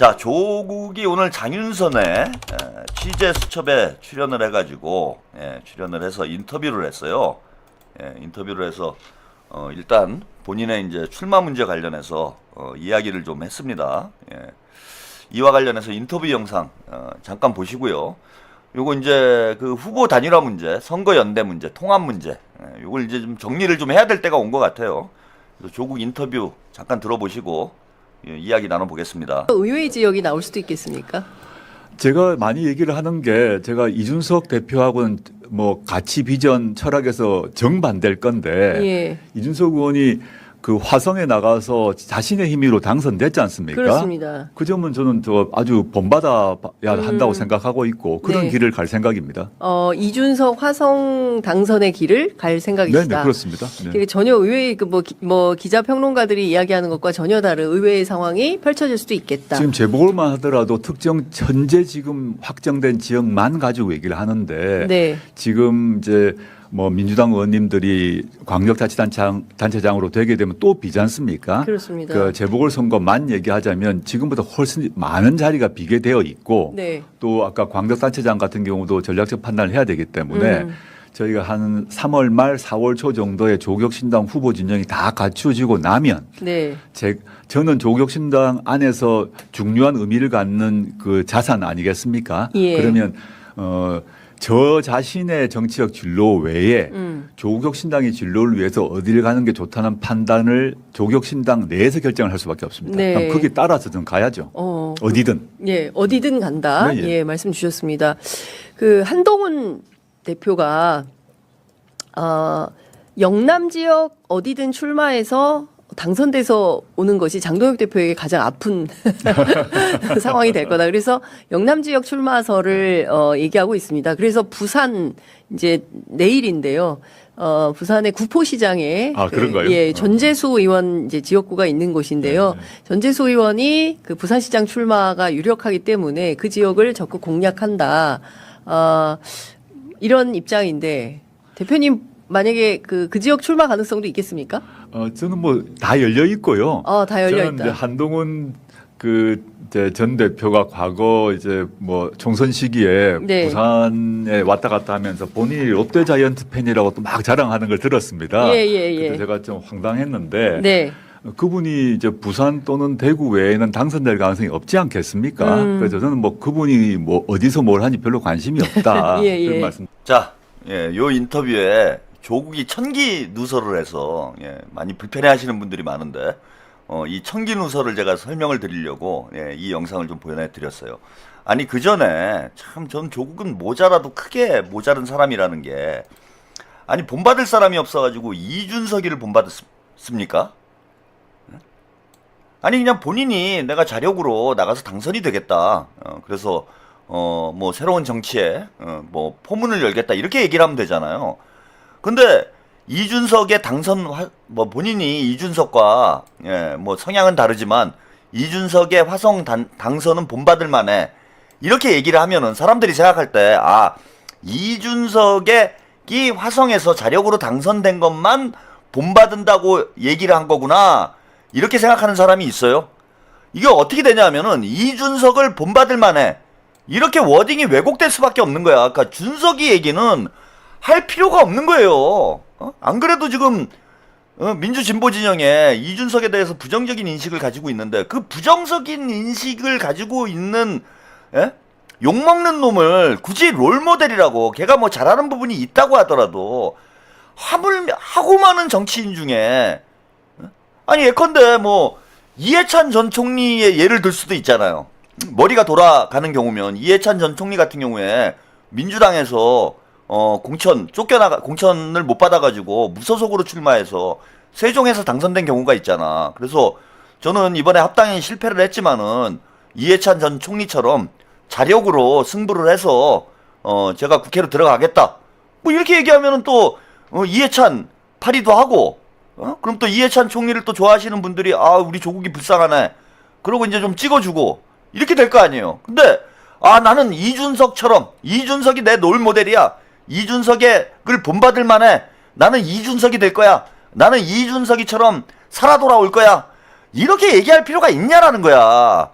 자, 조국이 오늘 장윤선의 취재 수첩에 출연을 해가지고 출연을 해서 인터뷰를 했어요. 인터뷰를 해서 일단 본인의 이제 출마 문제 관련해서 이야기를 좀 했습니다. 이와 관련해서 인터뷰 영상 잠깐 보시고요. 요거 이제 그 후보 단일화 문제, 선거 연대 문제, 통합 문제, 요걸 이제 좀 정리를 좀 해야 될 때가 온 것 같아요. 그래서 조국 인터뷰 잠깐 들어보시고 이야기 나눠보겠습니다. 의외의 지역이 나올 수도 있겠습니까? 제가 많이 얘기를 하는 게 제가 이준석 대표하고는 뭐 가치 비전 철학에서 정반대일 건데 예. 이준석 의원이 그 화성에 나가서 자신의 힘으로 당선됐지 않습니까? 그렇습니다. 그 점은 저는 아주 본받아야 한다고 생각하고 있고 그런 네. 길을 갈 생각입니다. 이준석 화성 당선의 길을 갈 생각이시다. 네, 그렇습니다. 네. 되게 전혀 의외의 뭐 기자 평론가들이 이야기하는 것과 전혀 다른 의외의 상황이 펼쳐질 수도 있겠다. 지금 재보궐만 하더라도 특정 현재 지금 확정된 지역만 가지고 얘기를 하는데 네. 지금 이제 뭐 민주당 의원님들이 광역자치단체장으로 되게 되면 또 비지 않습니까? 그렇습니다. 그 재보궐선거만 얘기하자면 지금보다 훨씬 많은 자리가 비게 되어 있고 네. 또 아까 광역단체장 같은 경우도 전략적 판단을 해야 되기 때문에 저희가 한 3월 말 4월 초 정도에 조국신당 후보 진영이 다 갖추어지고 나면 네. 저는 조국신당 안에서 중요한 의미를 갖는 그 자산 아니겠습니까? 예. 그러면 저 자신의 정치적 진로 외에 조국신당의 진로를 위해서 어디를 가는 게 좋다는 판단을 조국신당 내에서 결정을 할 수밖에 없습니다. 네. 그럼 거기에 따라서 좀 가야죠. 어디든. 예, 어디든 간다. 네, 예. 예, 말씀 주셨습니다. 그 한동훈 대표가 영남 지역 어디든 출마해서 당선돼서 오는 것이 장동혁 대표에게 가장 아픈 상황이 될 거다. 그래서 영남 지역 출마설을 얘기하고 있습니다. 그래서 부산 이제 내일인데요. 부산의 구포시장에 그런가요? 예, 전재수 의원 이제 지역구가 있는 곳인데요. 네. 전재수 의원이 그 부산시장 출마가 유력하기 때문에 그 지역을 적극 공략한다. 이런 입장인데 대표님 만약에 그 지역 출마 가능성도 있겠습니까? 저는 뭐 다 열려 있고요. 다 열려 저는 있다. 이제 한동훈 이제 전 대표가 과거 이제 뭐 총선 시기에 네. 부산에 왔다 갔다 하면서 본인이 롯데자이언트 팬이라고 또 막 자랑하는 걸 들었습니다. 예. 그때 제가 좀 황당했는데 네. 그분이 이제 부산 또는 대구 외에는 당선될 가능성이 없지 않겠습니까? 그래서 저는 뭐 그분이 뭐 어디서 뭘 하는지 별로 관심이 없다. 예. 그런 말씀. 자, 요 인터뷰에 조국이 천기 누설을 해서 많이 불편해하시는 분들이 많은데 이 천기 누설을 제가 설명을 드리려고 이 영상을 좀 보내드렸어요. 아니 그 전에 참 전 조국은 모자라도 크게 모자른 사람이라는 게 아니 본받을 사람이 없어가지고 이준석이를 본받았습니까? 아니 그냥 본인이 내가 자력으로 나가서 당선이 되겠다. 그래서 뭐 새로운 정치에 뭐 포문을 열겠다 이렇게 얘기를 하면 되잖아요. 근데 이준석의 당선 뭐 본인이 이준석과 뭐 성향은 다르지만 이준석의 화성 당선은 본받을 만해 이렇게 얘기를 하면은 사람들이 생각할 때 이준석의 이 화성에서 자력으로 당선된 것만 본받은다고 얘기를 한 거구나 이렇게 생각하는 사람이 있어요. 이게 어떻게 되냐면은 이준석을 본받을 만해 이렇게 워딩이 왜곡될 수밖에 없는 거야. 그러니까 준석이 얘기는 할 필요가 없는 거예요. 안 그래도 지금 민주진보 진영에 이준석에 대해서 부정적인 인식을 가지고 있는데 그 부정적인 인식을 가지고 있는 욕먹는 놈을 굳이 롤모델이라고 걔가 뭐 잘하는 부분이 있다고 하더라도 하고 많은 정치인 중에 아니 예컨대 뭐 이해찬 전 총리의 예를 들 수도 있잖아요. 머리가 돌아가는 경우면 이해찬 전 총리 같은 경우에 민주당에서 공천을 못 받아가지고 무소속으로 출마해서 세종에서 당선된 경우가 있잖아. 그래서 저는 이번에 합당에 실패를 했지만은 이해찬 전 총리처럼 자력으로 승부를 해서 제가 국회로 들어가겠다. 뭐 이렇게 얘기하면은 또 이해찬 파리도 하고 그럼 또 이해찬 총리를 또 좋아하시는 분들이 우리 조국이 불쌍하네. 그러고 이제 좀 찍어주고 이렇게 될 거 아니에요. 근데 나는 이준석이 내 롤모델이야. 이준석을 본받을 만해. 나는 이준석이 될 거야. 나는 이준석이처럼 살아 돌아올 거야. 이렇게 얘기할 필요가 있냐라는 거야.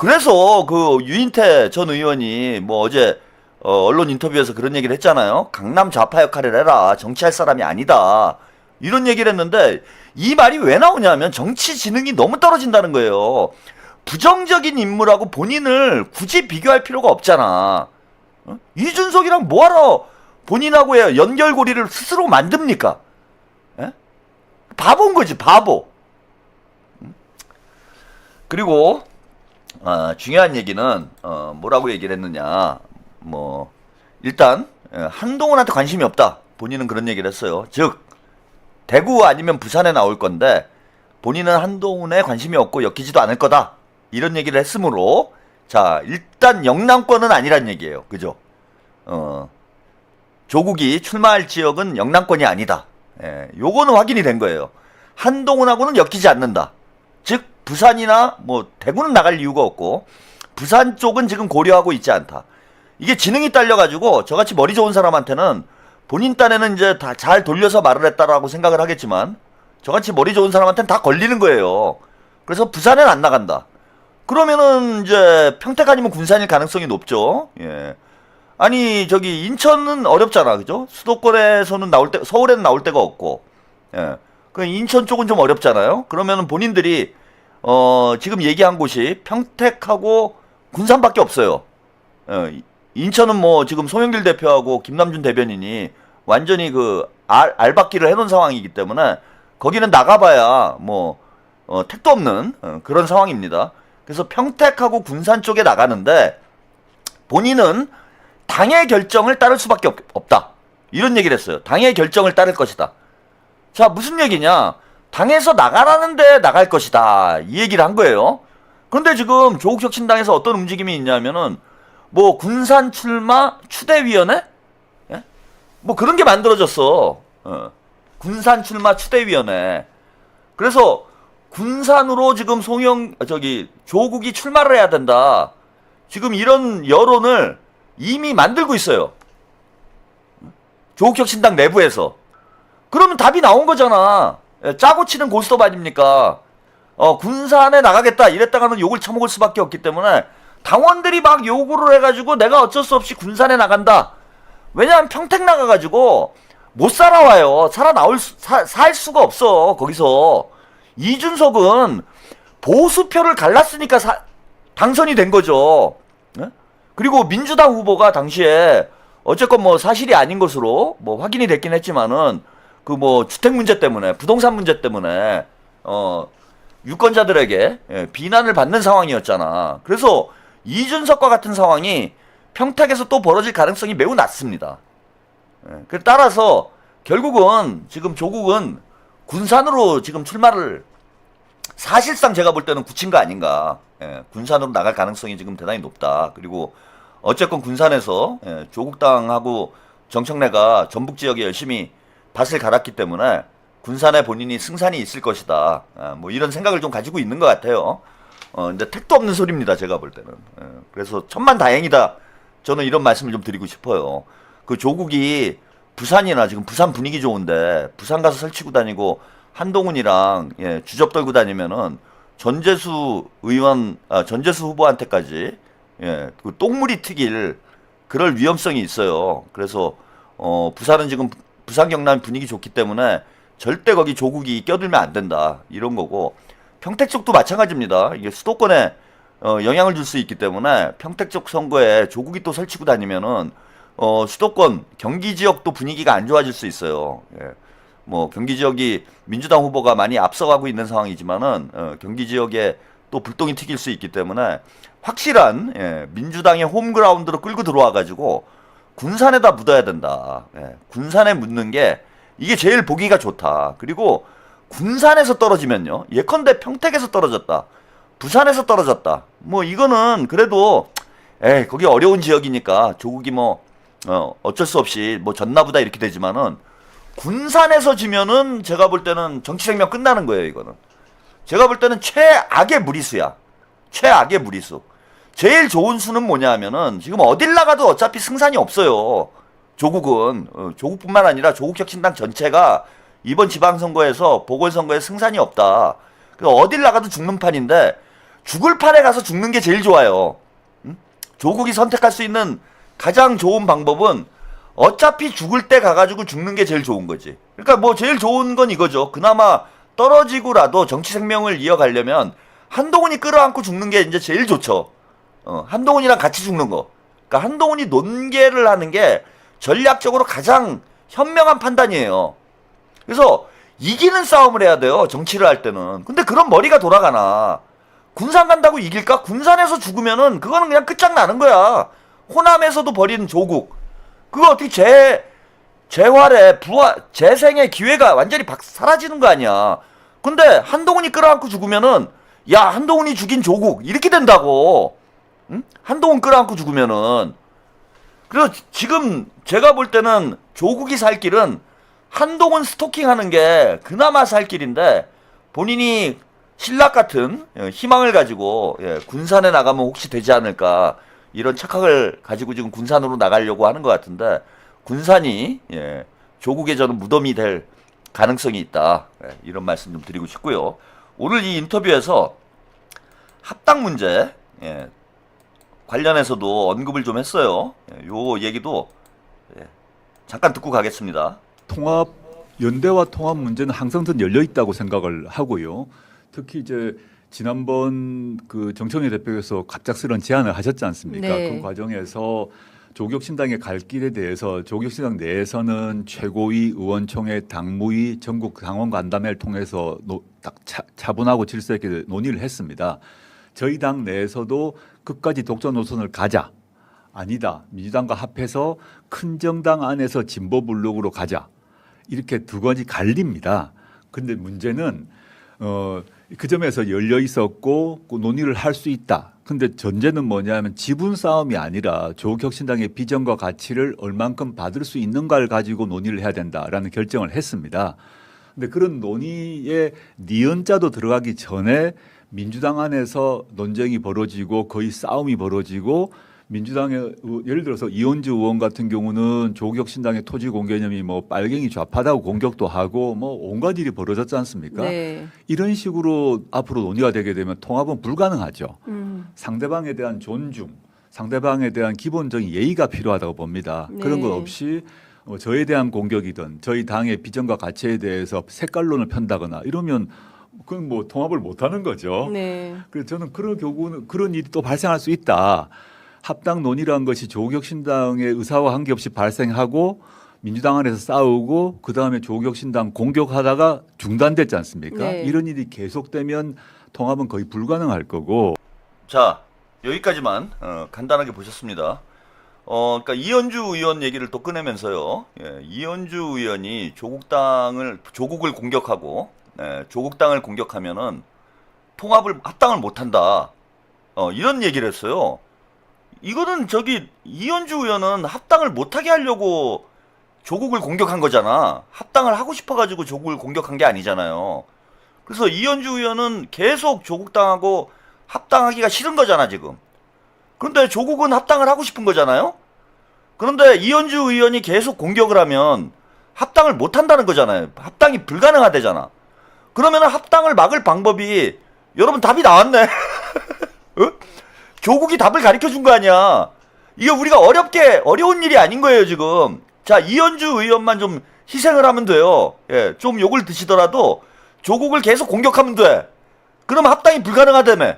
그래서 그 유인태 전 의원이 뭐 어제 언론 인터뷰에서 그런 얘기를 했잖아요. 강남 좌파 역할을 해라. 정치할 사람이 아니다. 이런 얘기를 했는데 이 말이 왜 나오냐면 정치 지능이 너무 떨어진다는 거예요. 부정적인 인물하고 본인을 굳이 비교할 필요가 없잖아. 이준석이랑 뭐하러 본인하고의 연결고리를 스스로 만듭니까? 예? 바보인 거지, 바보. 그리고 중요한 얘기는 뭐라고 얘기를 했느냐. 뭐 일단 한동훈한테 관심이 없다. 본인은 그런 얘기를 했어요. 즉 대구 아니면 부산에 나올 건데 본인은 한동훈에 관심이 없고 엮이지도 않을 거다. 이런 얘기를 했으므로 자 일단 영남권은 아니란 얘기예요. 그죠? 조국이 출마할 지역은 영남권이 아니다. 요거는 확인이 된 거예요. 한동훈하고는 엮이지 않는다. 즉 부산이나 뭐 대구는 나갈 이유가 없고 부산 쪽은 지금 고려하고 있지 않다. 이게 지능이 딸려가지고 저같이 머리 좋은 사람한테는 본인 딴에는 이제 다 잘 돌려서 말을 했다라고 생각을 하겠지만 저같이 머리 좋은 사람한테는 다 걸리는 거예요. 그래서 부산은 안 나간다. 그러면은 이제 평택 아니면 군산일 가능성이 높죠. 예. 아니 저기 인천은 어렵잖아, 그죠? 수도권에서는 나올 때 서울에는 나올 데가 없고, 예. 그 인천 쪽은 좀 어렵잖아요. 그러면은 본인들이 지금 얘기한 곳이 평택하고 군산밖에 없어요. 인천은 뭐 지금 송영길 대표하고 김남준 대변인이 완전히 그 알박기를 해놓은 상황이기 때문에 거기는 나가봐야 뭐 택도 없는 그런 상황입니다. 그래서 평택하고 군산 쪽에 나가는데 본인은 당의 결정을 따를 수밖에 없다. 이런 얘기를 했어요. 당의 결정을 따를 것이다. 자, 무슨 얘기냐? 당에서 나가라는데 나갈 것이다. 이 얘기를 한 거예요. 그런데 지금 조국혁신당에서 어떤 움직임이 있냐면은 뭐 군산 출마 추대위원회? 예? 뭐 그런 게 만들어졌어. 군산 출마 추대위원회. 그래서 군산으로 지금 조국이 출마를 해야 된다. 지금 이런 여론을 이미 만들고 있어요. 조국혁신당 내부에서. 그러면 답이 나온 거잖아. 짜고 치는 고스톱 아닙니까? 군산에 나가겠다 이랬다가는 욕을 처먹을 수밖에 없기 때문에 당원들이 막 요구를 해가지고 내가 어쩔 수 없이 군산에 나간다. 왜냐하면 평택 나가가지고 못 살아와요. 살 수가 없어. 거기서 이준석은 보수표를 갈랐으니까 당선이 된 거죠. 네? 그리고 민주당 후보가 당시에 어쨌건 뭐 사실이 아닌 것으로 뭐 확인이 됐긴 했지만은 그 뭐 주택 문제 때문에 부동산 문제 때문에 유권자들에게 비난을 받는 상황이었잖아. 그래서 이준석과 같은 상황이 평택에서 또 벌어질 가능성이 매우 낮습니다. 따라서 결국은 지금 조국은 군산으로 지금 출마를 사실상 제가 볼 때는 굳힌 거 아닌가. 군산으로 나갈 가능성이 지금 대단히 높다. 그리고 어쨌건 군산에서 조국당하고 정청래가 전북 지역에 열심히 밭을 갈았기 때문에 군산에 본인이 승산이 있을 것이다. 뭐 이런 생각을 좀 가지고 있는 것 같아요. 근데 택도 없는 소리입니다. 제가 볼 때는. 그래서 천만다행이다. 저는 이런 말씀을 좀 드리고 싶어요. 그 조국이 부산이나 지금 부산 분위기 좋은데 부산 가서 설치고 다니고 한동훈이랑 주접 떨고 다니면은 전재수 후보한테까지 그 똥물이 튀길 그럴 위험성이 있어요. 그래서 부산은 지금 부산 경남 분위기 좋기 때문에 절대 거기 조국이 껴들면 안 된다. 이런 거고 평택 쪽도 마찬가지입니다. 이게 수도권에 영향을 줄 수 있기 때문에 평택 쪽 선거에 조국이 또 설치고 다니면은 수도권 경기 지역도 분위기가 안 좋아질 수 있어요. 뭐 경기 지역이 민주당 후보가 많이 앞서가고 있는 상황이지만은 경기 지역에 또 불똥이 튀길 수 있기 때문에 확실한 민주당의 홈그라운드로 끌고 들어와 가지고 군산에다 묻어야 된다. 군산에 묻는 게 이게 제일 보기가 좋다. 그리고 군산에서 떨어지면요. 예컨대 평택에서 떨어졌다. 부산에서 떨어졌다. 뭐 이거는 그래도 거기 어려운 지역이니까 조국이 뭐 어쩔 수 없이 뭐 졌나보다 이렇게 되지만은 군산에서 지면은 제가 볼 때는 정치 생명 끝나는 거예요. 이거는 제가 볼 때는 최악의 무리수야. 최악의 무리수. 제일 좋은 수는 뭐냐 하면은 지금 어딜 나가도 어차피 승산이 없어요. 조국은 조국뿐만 아니라 조국혁신당 전체가 이번 지방선거에서 보궐선거에 승산이 없다. 그래서 어딜 나가도 죽는 판인데 죽을 판에 가서 죽는 게 제일 좋아요. 응? 조국이 선택할 수 있는 가장 좋은 방법은 어차피 죽을 때 가가지고 죽는 게 제일 좋은 거지. 그러니까 뭐 제일 좋은 건 이거죠. 그나마 떨어지고라도 정치 생명을 이어가려면 한동훈이 끌어안고 죽는 게 이제 제일 좋죠. 한동훈이랑 같이 죽는 거. 그러니까 한동훈이 논계를 하는 게 전략적으로 가장 현명한 판단이에요. 그래서 이기는 싸움을 해야 돼요. 정치를 할 때는. 근데 그런 머리가 돌아가나. 군산 간다고 이길까? 군산에서 죽으면은 그거는 그냥 끝장나는 거야. 호남에서도 버린 조국. 그거 어떻게 재활의 재생의 기회가 완전히 사라지는 거 아니야. 근데 한동훈이 끌어안고 죽으면은 야, 한동훈이 죽인 조국 이렇게 된다고. 응? 한동훈 끌어안고 죽으면은. 그래서 지금 제가 볼 때는 조국이 살 길은 한동훈 스토킹하는 게 그나마 살 길인데 본인이 신락 같은 희망을 가지고 군산에 나가면 혹시 되지 않을까 이런 착각을 가지고 지금 군산으로 나가려고 하는 것 같은데 군산이 조국의 저는 무덤이 될 가능성이 있다. 이런 말씀 좀 드리고 싶고요. 오늘 이 인터뷰에서 합당 문제 관련해서도 언급을 좀 했어요. 요 얘기도 잠깐 듣고 가겠습니다. 연대와 통합 문제는 항상 열려 있다고 생각을 하고요. 특히 이제 지난번 그 정청래 대표께서 갑작스런 제안을 하셨지 않습니까? 네. 그 과정에서 조국혁신당의 갈 길에 대해서 조국혁신당 내에서는 최고위, 의원총회, 당무위, 전국 당원 간담회를 통해서 딱 차분하고 질서 있게 논의를 했습니다. 저희 당 내에서도 끝까지 독자 노선을 가자. 아니다. 민주당과 합해서 큰 정당 안에서 진보 블록으로 가자. 이렇게 두 가지 갈립니다. 근데 문제는 그 점에서 열려 있었고 논의를 할 수 있다. 근데 전제는 뭐냐면 지분 싸움이 아니라 조국혁신당의 비전과 가치를 얼만큼 받을 수 있는가를 가지고 논의를 해야 된다라는 결정을 했습니다. 근데 그런 논의에 니은자도 들어가기 전에 민주당 안에서 논쟁이 벌어지고 거의 싸움이 벌어지고 민주당의 예를 들어서 이원주 의원 같은 경우는 조국혁신당의 토지 공개념이 뭐 빨갱이 좌파다고 공격도 하고 뭐 온갖 일이 벌어졌지 않습니까? 네. 이런 식으로 앞으로 논의가 되게 되면 통합은 불가능하죠. 상대방에 대한 존중, 상대방에 대한 기본적인 예의가 필요하다고 봅니다. 네. 그런 것 없이 저에 대한 공격이든 저희 당의 비전과 가치에 대해서 색깔론을 편다거나 이러면 그건 뭐 통합을 못하는 거죠. 네. 그래서 저는 그런 경우는 그런 일이 또 발생할 수 있다. 합당 논의라는 것이 조국혁신당의 의사와 관계없이 발생하고 민주당 안에서 싸우고 그다음에 조국혁신당 공격하다가 중단됐지 않습니까? 네. 이런 일이 계속되면 통합은 거의 불가능할 거고. 자, 여기까지만 간단하게 보셨습니다. 그러니까 이현주 의원 얘기를 또 꺼내면서요. 이현주 의원이 조국을 공격하고 조국당을 공격하면은 합당을 못한다. 이런 얘기를 했어요. 이거는 이현주 의원은 합당을 못하게 하려고 조국을 공격한 거잖아. 합당을 하고 싶어가지고 조국을 공격한 게 아니잖아요. 그래서 이현주 의원은 계속 조국당하고 합당하기가 싫은 거잖아, 지금. 그런데 조국은 합당을 하고 싶은 거잖아요. 그런데 이현주 의원이 계속 공격을 하면 합당을 못 한다는 거잖아요. 합당이 불가능하대잖아. 그러면 합당을 막을 방법이 여러분 답이 나왔네. 어? 조국이 답을 가르쳐 준 거 아니야. 이게 우리가 어려운 일이 아닌 거예요, 지금. 자, 이현주 의원만 좀 희생을 하면 돼요. 좀 욕을 드시더라도 조국을 계속 공격하면 돼. 그럼 합당이 불가능하다며.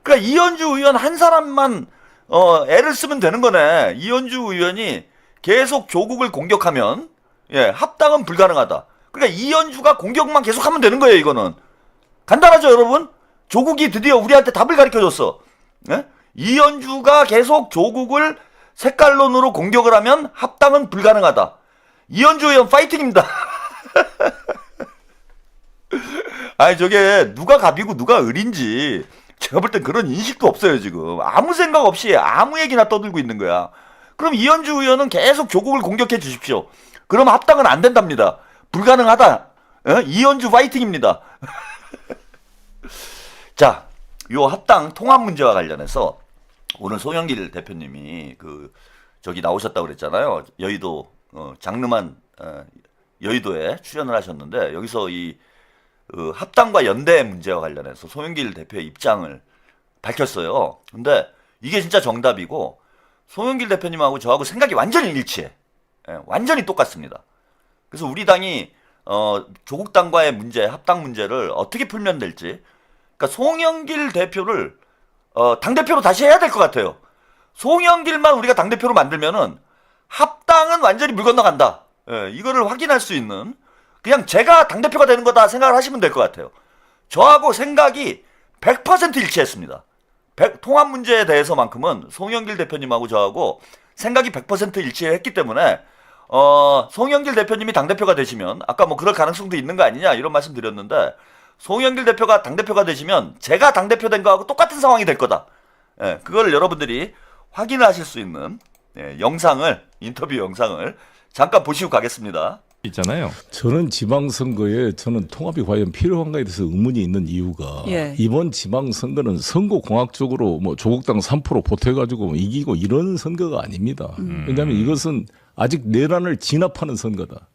그러니까 이현주 의원 한 사람만 애를 쓰면 되는 거네. 이현주 의원이 계속 조국을 공격하면 합당은 불가능하다. 그러니까 이현주가 공격만 계속하면 되는 거예요, 이거는. 간단하죠, 여러분? 조국이 드디어 우리한테 답을 가르쳐줬어. 이현주가 계속 조국을 색깔론으로 공격을 하면 합당은 불가능하다. 이현주 의원 파이팅입니다. 아니 저게 누가 갑이고 누가 을인지 제가 볼 땐 그런 인식도 없어요 지금. 아무 생각 없이 아무 얘기나 떠들고 있는 거야. 그럼 이현주 의원은 계속 조국을 공격해 주십시오. 그럼 합당은 안 된답니다. 불가능하다. 이현주 파이팅입니다. 자, 요 합당 통합 문제와 관련해서 오늘 송영길 대표님이 저기 나오셨다고 그랬잖아요. 여의도 장르만 여의도에 출연을 하셨는데 여기서 이 그 합당과 연대 문제와 관련해서 송영길 대표의 입장을 밝혔어요. 근데 이게 진짜 정답이고 송영길 대표님하고 저하고 생각이 완전히 일치해. 예, 완전히 똑같습니다. 그래서 우리 당이 조국 당과의 문제, 합당 문제를 어떻게 풀면 될지. 그러니까 송영길 대표를 당 대표로 다시 해야 될 것 같아요. 송영길만 우리가 당 대표로 만들면은 합당은 완전히 물 건너간다. 예, 이거를 확인할 수 있는 그냥 제가 당 대표가 되는 거다 생각을 하시면 될 것 같아요. 저하고 생각이 100% 일치했습니다. 통합 문제에 대해서만큼은 송영길 대표님하고 저하고 생각이 100% 일치했기 때문에 송영길 대표님이 당대표가 되시면 아까 뭐 그럴 가능성도 있는 거 아니냐 이런 말씀 드렸는데 송영길 대표가 당대표가 되시면 제가 당대표 된 거하고 똑같은 상황이 될 거다. 예, 그걸 여러분들이 확인하실 수 있는 인터뷰 영상을 잠깐 보시고 가겠습니다. 있잖아요. 저는 지방선거에 통합이 과연 필요한가에 대해서 의문이 있는 이유가 예. 이번 지방선거는 선거공학적으로 뭐 조국당 3% 보태가지고 이기고 이런 선거가 아닙니다. 왜냐하면 이것은 아직 내란을 진압하는 선거다.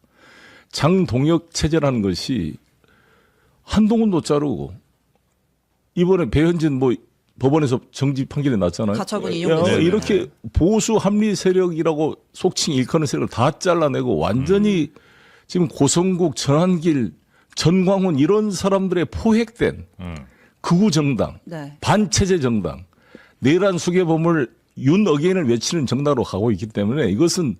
장동혁 체제라는 것이 한동훈도 자르고 이번에 배현진 뭐 법원에서 정지 판결이 났잖아요. 가처분 인용. 이렇게 보수 합리 세력이라고 속칭 일컫는 세력을 다 잘라내고 완전히 지금 고성국, 전한길, 전광훈 이런 사람들의 포획된 극우 정당, 네. 반체제 정당, 내란 수괴범을 윤어게인을 외치는 정당으로 가고 있기 때문에 이것은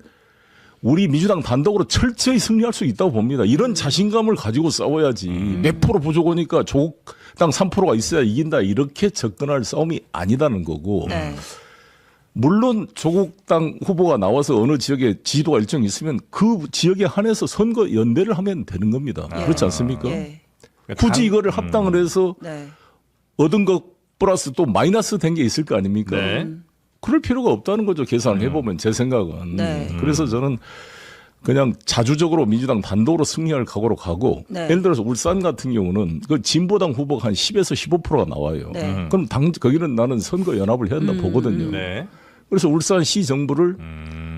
우리 민주당 단독으로 철저히 승리할 수 있다고 봅니다. 이런 자신감을 가지고 싸워야지. 몇 프로 부족 오니까 조국당 3%가 있어야 이긴다. 이렇게 접근할 싸움이 아니다는 거고. 네. 물론 조국당 후보가 나와서 어느 지역에 지지도가 일정 있으면 그 지역에 한해서 선거 연대를 하면 되는 겁니다. 그렇지 않습니까? 예. 굳이 이거를 합당을 해서 네. 얻은 것 플러스 또 마이너스 된 게 있을 거 아닙니까? 네. 그럴 필요가 없다는 거죠. 계산을 해보면 제 생각은. 네. 그래서 저는 그냥 자주적으로 민주당 단독으로 승리할 각오로 가고 네. 예를 들어서 울산 같은 경우는 그 진보당 후보가 한 10에서 15%가 나와요. 네. 그럼 거기는 나는 선거 연합을 해야 된다 보거든요. 네. 그래서 울산시 정부를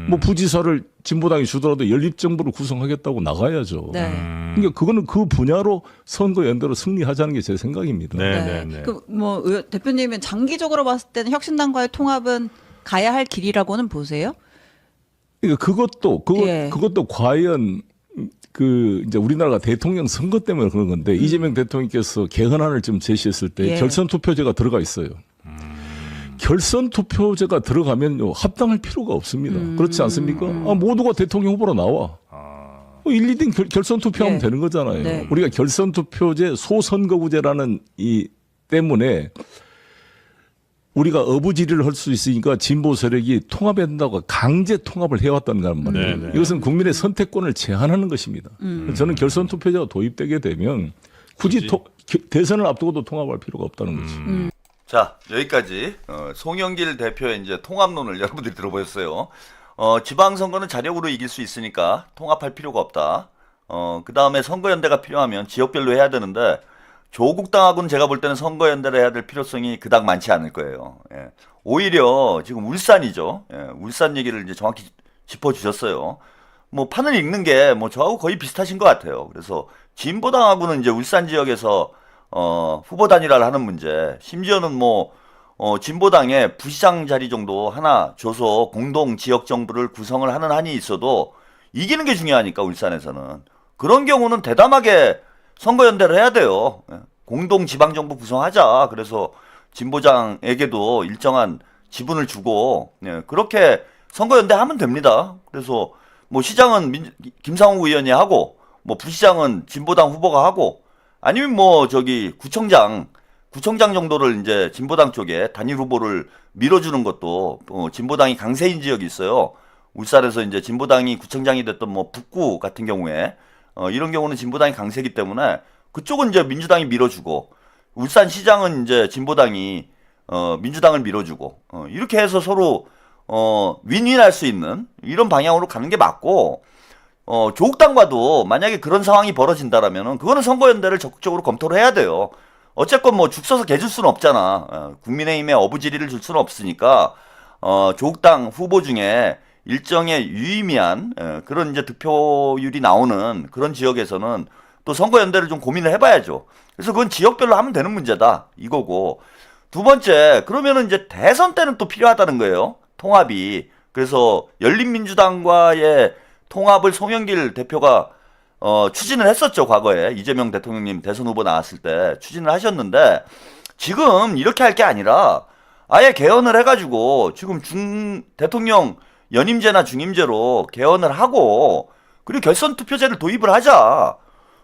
뭐 부지사를 진보당이 주더라도 연립정부를 구성하겠다고 나가야죠. 네. 그러니까 그거는 그 분야로 선거 연대로 승리하자는 게 제 생각입니다. 네, 네, 네. 그뭐 대표님은 장기적으로 봤을 때는 혁신당과의 통합은 가야 할 길이라고는 보세요? 그러니까 그것도 과연 그 이제 우리나라가 대통령 선거 때문에 그런 건데 이재명 대통령께서 개헌안을 좀 제시했을 때 예. 결선 투표제가 들어가 있어요. 결선 투표제가 들어가면요 합당할 필요가 없습니다. 그렇지 않습니까? 모두가 대통령 후보로 나와. 1, 2등 결선 투표하면 예. 되는 거잖아요. 네. 우리가 결선 투표제 소선거구제라는 이 때문에 우리가 어부지리를 할 수 있으니까 진보 세력이 통합해야 된다고 강제 통합을 해왔다는 거란 말이에요. 네, 네. 이것은 국민의 선택권을 제한하는 것입니다. 저는 결선 투표제가 도입되게 되면 굳이 대선을 앞두고도 통합할 필요가 없다는 거지. 자, 여기까지 송영길 대표의 이제 통합론을 여러분들이 들어보셨어요. 지방선거는 자력으로 이길 수 있으니까 통합할 필요가 없다. 그 다음에 선거연대가 필요하면 지역별로 해야 되는데 조국당하고는 제가 볼 때는 선거연대를 해야 될 필요성이 그닥 많지 않을 거예요. 예. 오히려 지금 울산이죠. 예. 울산 얘기를 이제 정확히 짚어주셨어요. 뭐 판을 읽는 게 뭐 저하고 거의 비슷하신 것 같아요. 그래서 진보당하고는 이제 울산 지역에서 후보 단일화를 하는 문제, 심지어는 뭐 진보당에 부시장 자리 정도 하나 줘서 공동 지역 정부를 구성을 하는 한이 있어도 이기는 게 중요하니까 울산에서는 그런 경우는 대담하게 선거연대를 해야 돼요. 공동 지방 정부 구성하자. 그래서 진보당에게도 일정한 지분을 주고 그렇게 선거연대하면 됩니다. 그래서 뭐 시장은 김상우 의원이 하고 뭐 부시장은 진보당 후보가 하고 아니면 뭐 저기 구청장 정도를 이제 진보당 쪽에 단일 후보를 밀어주는 것도 진보당이 강세인 지역이 있어요. 울산에서 이제 진보당이 구청장이 됐던 뭐 북구 같은 경우에 이런 경우는 진보당이 강세기 때문에 그쪽은 이제 민주당이 밀어주고 울산 시장은 이제 진보당이 민주당을 밀어주고 이렇게 해서 서로 윈윈할 수 있는 이런 방향으로 가는 게 맞고 조국당과도 만약에 그런 상황이 벌어진다라면은 그거는 선거연대를 적극적으로 검토를 해야 돼요. 어쨌건 뭐 죽 서서 개 줄 수는 없잖아. 국민의힘에 어부지리를 줄 수는 없으니까 조국당 후보 중에 일정의 유의미한 그런 이제 득표율이 나오는 그런 지역에서는 또 선거연대를 좀 고민을 해봐야죠. 그래서 그건 지역별로 하면 되는 문제다 이거고, 두 번째, 그러면은 이제 대선 때는 또 필요하다는 거예요. 통합이. 그래서 열린민주당과의 통합을 송영길 대표가 추진을 했었죠. 과거에 이재명 대통령님 대선 후보 나왔을 때 추진을 하셨는데, 지금 이렇게 할 게 아니라 아예 개헌을 해가지고 지금 대통령 연임제나 중임제로 개헌을 하고, 그리고 결선 투표제를 도입을 하자.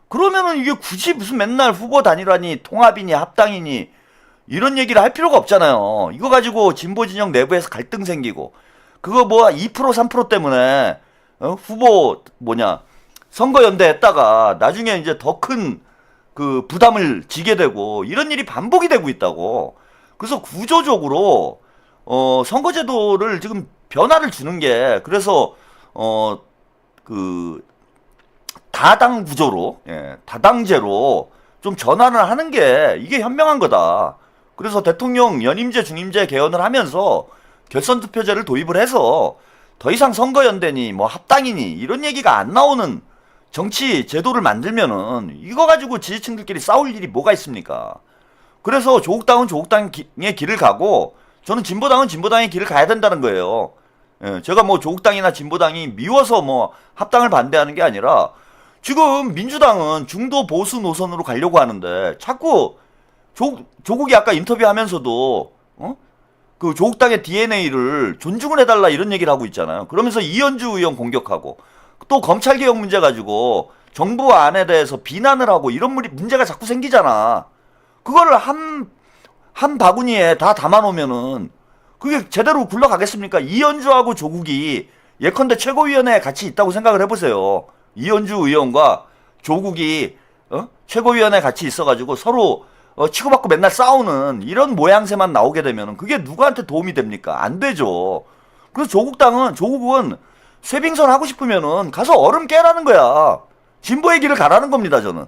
그러면은 이게 굳이 무슨 맨날 후보 단일화니 통합이니 합당이니 이런 얘기를 할 필요가 없잖아요. 이거 가지고 진보 진영 내부에서 갈등 생기고, 그거 뭐 2% 3% 때문에 후보 선거연대 했다가 나중에 이제 더 큰 그 부담을 지게 되고, 이런 일이 반복이 되고 있다고. 그래서 구조적으로 선거제도를 지금 변화를 주는 게, 그래서 그 다당 구조로, 다당제로 좀 전환을 하는 게 이게 현명한 거다. 그래서 대통령 연임제 중임제 개헌을 하면서 결선 투표제를 도입을 해서 더 이상 선거연대니 뭐 합당이니 이런 얘기가 안 나오는 정치 제도를 만들면은 이거 가지고 지지층들끼리 싸울 일이 뭐가 있습니까? 그래서 조국당은 조국당의 길을 가고, 저는 진보당은 진보당의 길을 가야 된다는 거예요. 제가 뭐 조국당이나 진보당이 미워서 뭐 합당을 반대하는 게 아니라, 지금 민주당은 중도 보수 노선으로 가려고 하는데 자꾸 조국이 아까 인터뷰하면서도 그 조국당의 DNA를 존중을 해달라 이런 얘기를 하고 있잖아요. 그러면서 이현주 의원 공격하고, 또 검찰개혁 문제 가지고 정부 안에 대해서 비난을 하고, 이런 문제가 자꾸 생기잖아. 그거를 한 바구니에 다 담아놓으면은 그게 제대로 굴러가겠습니까? 이현주하고 조국이 예컨대 최고위원회에 같이 있다고 생각을 해보세요. 이현주 의원과 조국이 최고위원회에 같이 있어가지고 서로 치고받고 맨날 싸우는 이런 모양새만 나오게 되면은 그게 누구한테 도움이 됩니까? 안 되죠. 그래서 조국은 쇠빙선 하고 싶으면은 가서 얼음 깨라는 거야. 진보의 길을 가라는 겁니다, 저는.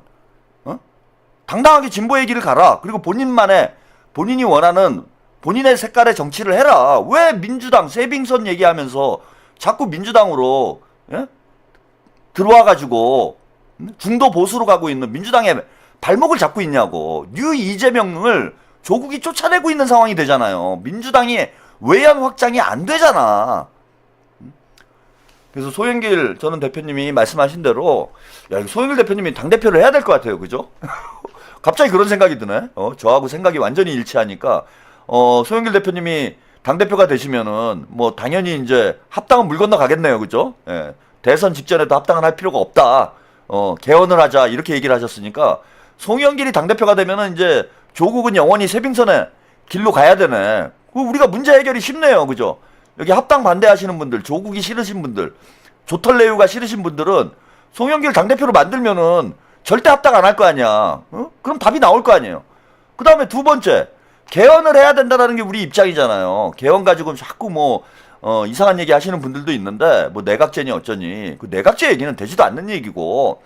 당당하게 진보의 길을 가라. 그리고 본인이 원하는 본인의 색깔의 정치를 해라. 왜 민주당 쇠빙선 얘기하면서 자꾸 민주당으로 들어와가지고 중도 보수로 가고 있는 민주당의 발목을 잡고 있냐고. 뉴 이재명을 조국이 쫓아내고 있는 상황이 되잖아요. 민주당이 외연 확장이 안 되잖아. 그래서 소영길 저는 대표님이 말씀하신 대로, 야, 이거 소영길 대표님이 당대표를 해야 될 것 같아요. 그죠? 갑자기 그런 생각이 드네. 저하고 생각이 완전히 일치하니까, 소영길 대표님이 당대표가 되시면은, 뭐, 당연히 이제 합당은 물 건너 가겠네요. 그죠? 예. 대선 직전에도 합당은 할 필요가 없다. 개헌을 하자. 이렇게 얘기를 하셨으니까, 송영길이 당대표가 되면은 이제 조국은 영원히 쇠빙선의 길로 가야 되네. 우리가 문제 해결이 쉽네요. 그죠? 여기 합당 반대하시는 분들, 조국이 싫으신 분들, 조털레유가 싫으신 분들은 송영길 당대표로 만들면은 절대 합당 안 할 거 아니야. 그럼 답이 나올 거 아니에요. 그 다음에 두 번째, 개헌을 해야 된다는 게 우리 입장이잖아요. 개헌 가지고 자꾸 뭐 이상한 얘기 하시는 분들도 있는데, 뭐 내각제니 어쩌니, 그 내각제 얘기는 되지도 않는 얘기고,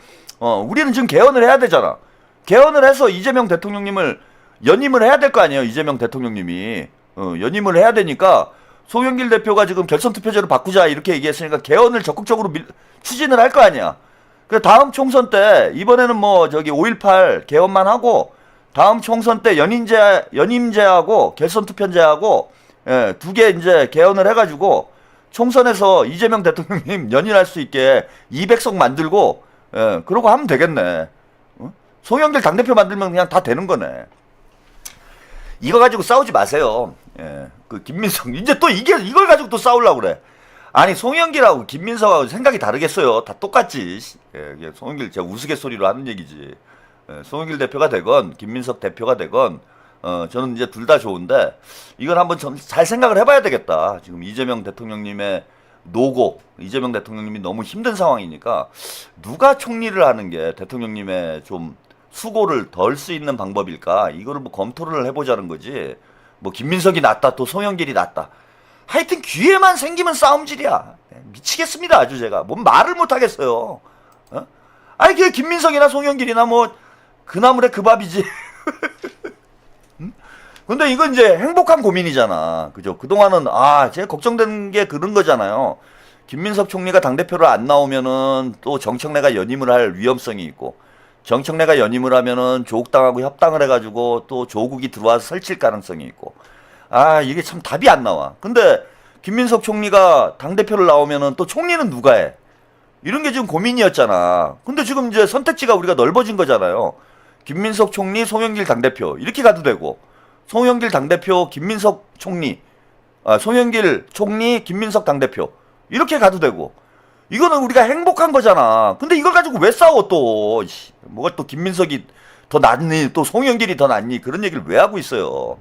우리는 지금 개헌을 해야 되잖아. 개헌을 해서 이재명 대통령님을 연임을 해야 될 거 아니에요. 이재명 대통령님이 연임을 해야 되니까, 송영길 대표가 지금 결선투표제로 바꾸자 이렇게 얘기했으니까 개헌을 적극적으로 추진을 할 거 아니야. 그래서 다음 총선 때, 이번에는 뭐 저기 5.18 개헌만 하고, 다음 총선 때 연임제하고 결선투표제하고 두 개 이제 개헌을 해가지고 총선에서 이재명 대통령님 연임할 수 있게 200석 만들고, 그러고 하면 되겠네. 송영길 당대표 만들면 그냥 다 되는 거네. 이거 가지고 싸우지 마세요. 그 김민석 이제 또 이걸 가지고 또 싸우려고 그래. 아니, 송영길하고 김민석하고 생각이 다르겠어요. 다 똑같지. 송영길 제가 우스갯소리로 하는 얘기지. 송영길 대표가 되건 김민석 대표가 되건 저는 이제 둘 다 좋은데, 이건 한번 좀 잘 생각을 해봐야 되겠다. 지금 이재명 대통령님의 노고, 이재명 대통령님이 너무 힘든 상황이니까 누가 총리를 하는 게 대통령님의 좀 수고를 덜 수 있는 방법일까? 이거를 뭐 검토를 해보자는 거지. 뭐 김민석이 낫다, 또 송영길이 낫다. 하여튼 기회만 생기면 싸움질이야. 미치겠습니다, 아주 제가. 뭔 말을 못 하겠어요. 아니, 그 김민석이나 송영길이나 뭐 그나물에 그 밥이지. 근데 이건 이제 행복한 고민이잖아. 그죠? 그동안은 제가 걱정되는 게 그런 거잖아요. 김민석 총리가 당대표로 안 나오면은 또 정청래가 연임을 할 위험성이 있고, 정청래가 연임을 하면은 조국당하고 협당을 해가지고 또 조국이 들어와서 설칠 가능성이 있고. 아, 이게 참 답이 안 나와. 근데 김민석 총리가 당대표를 나오면은 또 총리는 누가 해? 이런 게 지금 고민이었잖아. 근데 지금 이제 선택지가 우리가 넓어진 거잖아요. 김민석 총리, 송영길 당대표 이렇게 가도 되고, 송영길 당대표, 김민석 총리, 송영길 총리, 김민석 당대표 이렇게 가도 되고, 이거는 우리가 행복한 거잖아. 근데 이걸 가지고 왜 싸워 또? 뭐가 또 김민석이 더 낫니? 또 송영길이 더 낫니? 그런 얘기를 왜 하고 있어요?